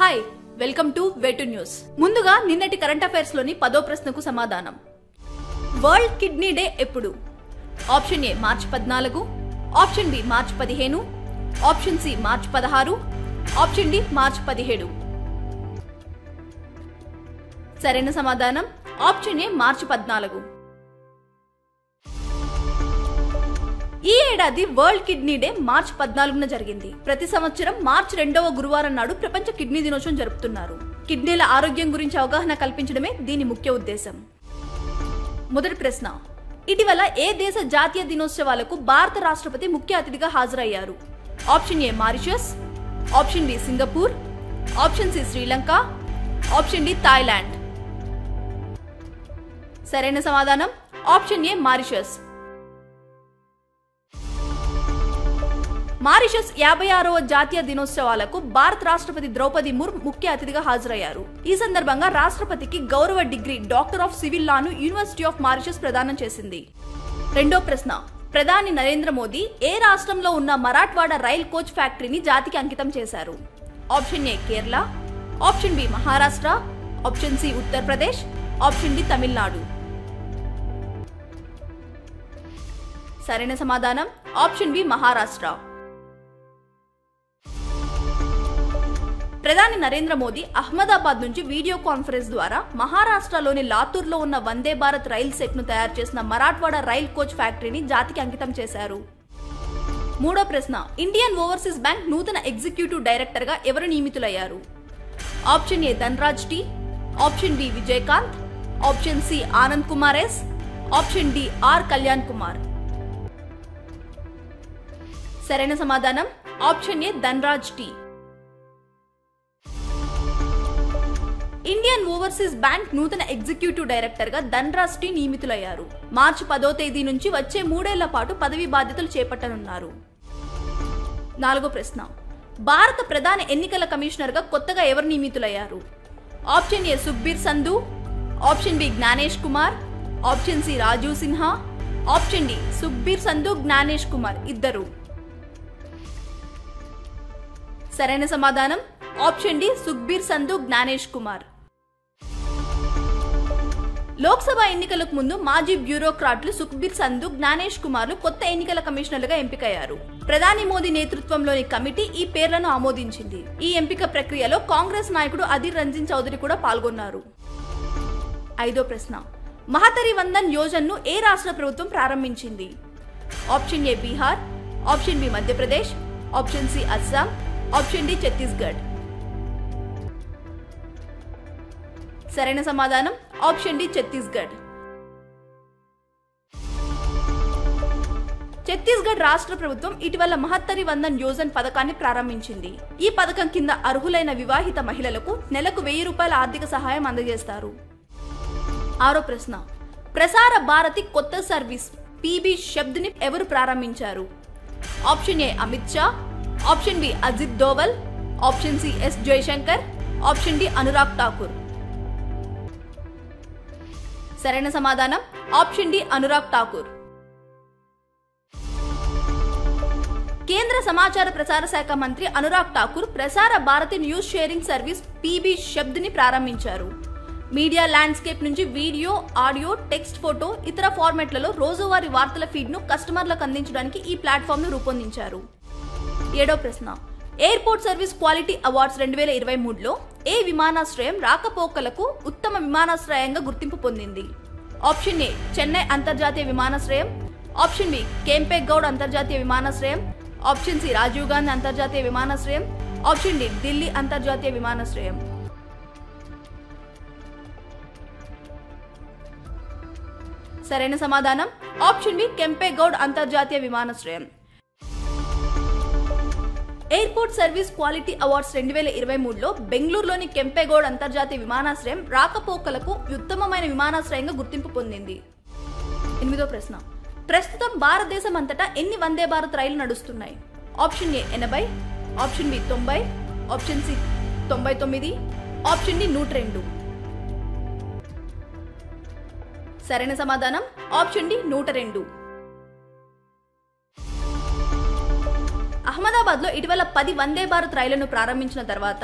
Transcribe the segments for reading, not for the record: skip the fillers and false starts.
Hi welcome to Way2News. ముందుగా నిన్నటి current affairs లోని 10వ ప్రశ్నకు సమాధానం. వరల్డ్ కిడ్నీ డే ఎప్పుడు? Option A March 14, option B March 15, option C March 16, option D March 17. సరైన సమాధానం ఆప్షన్ ఏ మార్చి 14. ఈ ఏడాది వరల్డ్ కిడ్నీ డే మార్చి 14న జరిగింది. ప్రతి సంవత్సరం మార్చి 2వ గురువారం నాడు ప్రపంచ కిడ్నీ దినోత్సవం జరుపుతున్నారు. కిడ్నీల ఆరోగ్యం గురించి అవగాహన కల్పించడమే దీని ముఖ్య ఉద్దేశం. మొదటి ప్రశ్న, ఇటీవల ఏ దేశ జాతీయ దినోత్సవాలకు భారత రాష్ట్రపతి ముఖ్య అతిథిగా హాజరయ్యారు? Option A Mauritius, option B Singapore, option C Sri Lanka, option D Thailand. సరైన సమాధానం ఆప్షన్ ఏ మారిషస్. మారిషస్ 56వ జాతీయ దినోత్సవాలకు భారత రాష్ట్రపతి ద్రౌపది ముర్ము ముఖ్య అతిథిగా హాజరయ్యారు. ఈ సందర్భంగా రాష్ట్రపతికి గౌరవ డిగ్రీ డాక్టర్ ఆఫ్ సివిల్ లాను యూనివర్సిటీ ఆఫ్ మారిషస్ ప్రదానం చేసింది. రెండో ప్రశ్న, ప్రధాని నరేంద్ర మోదీ ఏ రాష్ట్రంలో ఉన్న మరాఠ్వాడ రైల్ కోచ్ ఫ్యాక్టరీని జాతికి అంకితం చేశారు? Option A Kerala, option B Maharashtra, option C Uttar Pradesh, option D Tamil Nadu. సరైన సమాధానం ఆప్షన్ బి మహారాష్ట్ర. ప్రధాని నరేంద్ర మోదీ అహ్మదాబాద్ నుంచి వీడియో కాన్ఫరెన్స్ ద్వారా మహారాష్ట్రలోని లాతూర్లో ఉన్న వందే భారత్ రైల్ సెట్ ను తయారు చేసిన మరాఠ్వాడ రైల్ కోచ్ ఫ్యాక్టరీని జాతికి అంకితం చేశారు. మూడో ప్రశ్న, ఇండియన్ ఓవర్సీస్ బ్యాంక్ నూతన ఎగ్జిక్యూటివ్ డైరెక్టర్ గా ఎవరు నియమితులయ్యారు? Option A Dhanraj T, option B Vijayakanth, option C Anand Kumar S, option D R Kalyan Kumar. సరైన సమాధానం option A Dhanraj T. Indian Overseas Bank నూతన ఎగ్జిక్యూటివ్ డైరెక్టర్ గా ధన్రాజ్ టి నియమితులయ్యారు. మార్చి 10వ తేదీ నుంచి వచ్చే 3 ఏళ్ల పాటు పదవీ బాధ్యతలు చేపట్టనున్నారు. నాలుగో ప్రశ్న, భారత ప్రధాన ఎన్నికల కమిషనర్ గా కొత్తగా ఎవరు నియమితులయ్యారు? Option A Sukhbir Sandhu, option B Gyanesh Kumar, option C Rajiv Sinha, option D Sukhbir Sandhu Gyanesh Kumar ఇద్దరు. సరైన సమాధానం ఆప్షన్ డి సుఖ్బీర్ సంధు జ్ఞానేష్ కుమార్. లోక్సభ ఎన్నికలకు ముందు మాజీ బ్యూరోక్రాట్లు సుఖ్బీర్ సంధు, జ్ఞానేష్ కుమార్లు కొత్త ఎన్నికల కమిషనర్లుగా ఎంపికయ్యారు. ప్రధాని మోదీ నేతృత్వంలోని కమిటీ ఈ పేర్లను ఆమోదించింది. ఈ ఎంపిక ప్రక్రియలో కాంగ్రెస్ నాయకుడు అధీర్ రంజన్ చౌదరి కూడా పాల్గొన్నారు. ఐదో ప్రశ్న, మహతరి వందన్ యోజనను ఏ రాష్ట్ర ప్రభుత్వం ప్రారంభించింది? Option A Bihar, option B Madhya Pradesh, option C Assam, option D Chhattisgarh. సరైన సమాధానం ఆప్షన్ డి ఛత్తీస్గఢ్. ఛత్తీస్గఢ్ రాష్ట్ర ప్రభుత్వం ఇటీవల మహత్తరి వందన్ యోజన పథకాన్ని ప్రారంభించింది. ఈ పథకం కింద అర్హులైన వివాహిత మహిళలకు నెలకు 1000 రూపాయల ఆర్థిక సహాయం అందజేస్తారు. ఆరో ప్రశ్న, ప్రసార భారతి కొత్త సర్వీస్ పీబీ శబ్ద్ ని ఎవరు ప్రారంభించారు? Option A Amit Shah, option B Ajit Doval, option C S Jaishankar, option D Anurag Thakur. సరైన సమాధానం ఆప్షన్ డి అనురాగ్ ఠాకూర్. కేంద్ర సమాచార ప్రసార శాఖ మంత్రి Anurag Thakur Prasar Bharati news sharing service PB Shabd ని ప్రారంభించారు. మీడియా ల్యాండ్స్కేప్ నుంచి వీడియో, ఆడియో, టెక్స్ట్, ఫోటో, ఇతర ఫార్మాట్లలో రోజువారీ వార్తల ఫీడ్ ను కస్టమర్లకు అందించడానికి ఈ ప్లాట్ఫామ్ ను రూపొందించారు. ఏడో ప్రశ్న, ఎయిర్పోర్ట్ సర్వీస్ క్వాలిటీ అవార్డ్స్ 2023లో ఏ విమానాశ్రయం రాకపోకలకు ఉత్తమ విమానాశ్రయంగా గుర్తింపు పొందింది? ఆప్షన్ ఏ చెన్నై అంతర్జాతీయ విమానాశ్రయం, ఆప్షన్ బి కెంపేగౌడ్ అంతర్జాతీయ విమానాశ్రయం, ఆప్షన్ సి రాజీవ్ గాంధీ అంతర్జాతీయ విమానాశ్రయం, ఆప్షన్ డి ఢిల్లీ అంతర్జాతీయ విమానాశ్రయం. సరైన సమాధానం ఆప్షన్ బి కెంపేగౌడ్ అంతర్జాతీయ విమానాశ్రయం. ఎయిర్పోర్ట్ సర్వీస్ క్వాలిటీ అవార్డ్స్ 2023లో బెంగళూరులోని కెంపేగౌడ్ అంతర్జాతీయ విమానాశ్రయం రాకపోకలకు ఉత్తమమైన విమానాశ్రయంగా గుర్తింపు పొందింది. ఎనిమిదో ప్రశ్న, ప్రస్తుతం భారతదేశం అంతటా ఎన్ని వందే భారత్ రైళ్లు నడుస్తున్నాయి? Option A 80, option B 90, option C 99, option D 102. సరైన సమాధానం ఆప్షన్ డి 102. అహ్మదాబాద్ లో ఇటీవల 10 వందే భారత్ రైళ్లను ప్రారంభించిన తర్వాత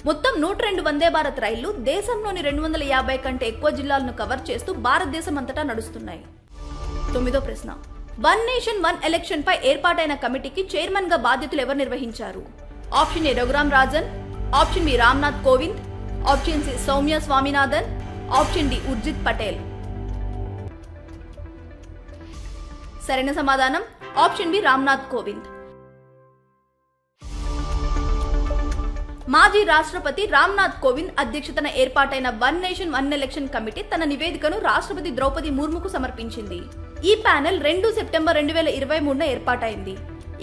మొత్తం 102 వందే భారత్ రైళ్లు దేశంలోని 250 కంటే ఎక్కువ జిల్లాలను కవర్ చేస్తూ భారతదేశం అంతటా నడుస్తున్నాయి. 9వ ప్రశ్న, వన్ నేషన్ వన్ ఎలక్షన్ పై ఏర్పాటైన కమిటీకి చైర్మన్ గా బాధ్యతలు ఎవరు నిర్వహించారు? Option A Raghuram Rajan, option B Ramnath Kovind, option C Soumya Swaminathan, option D Urjit Patel. సరైన సమాధానం ఆప్షన్ బి రామ్నాథ్ కోవింద్. మాజీ రాష్ట్రపతి రామ్నాథ్ కోవింద్ అధ్యక్షతన ఏర్పాటైన one nation one election committee తన నివేదికను రాష్ట్రపతి ద్రౌపది ముర్ముకు సమర్పించింది. ఈ ప్యానెల్ 2 సెప్టెంబర్ 2023న ఏర్పాటైంది.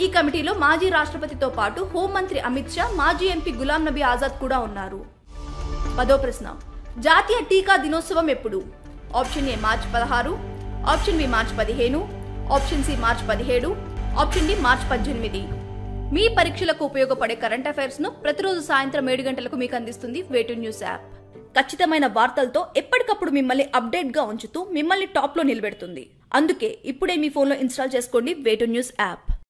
ఈ కమిటీలో మాజీ రాష్ట్రపతితో పాటు హోంమంత్రి అమిత్ షా, మాజీ ఎంపీ గులాం నబీ ఆజాద్ కూడా ఉన్నారు. 10వ ప్రశ్న, జాతీయ టీకా దినోత్సవం ఎప్పుడు? Option A March 16, option B March 15, option C March 17, option D March 18. మీ పరీక్షలకు ఉపయోగపడే కరెంట్ అఫైర్స్ ను ప్రతిరోజు సాయంత్రం 7 గంటలకు మీకు అందిస్తుంది వేటు న్యూస్ యాప్. ఖచ్చితమైన వార్తలతో ఎప్పటికప్పుడు మిమ్మల్ని అప్డేట్ గా ఉంచుతూ మిమ్మల్ని టాప్ లో నిలబెడుతుంది. అందుకే ఇప్పుడే మీ ఫోన్లో ఇన్స్టాల్ చేసుకోండి వేటు న్యూస్ యాప్.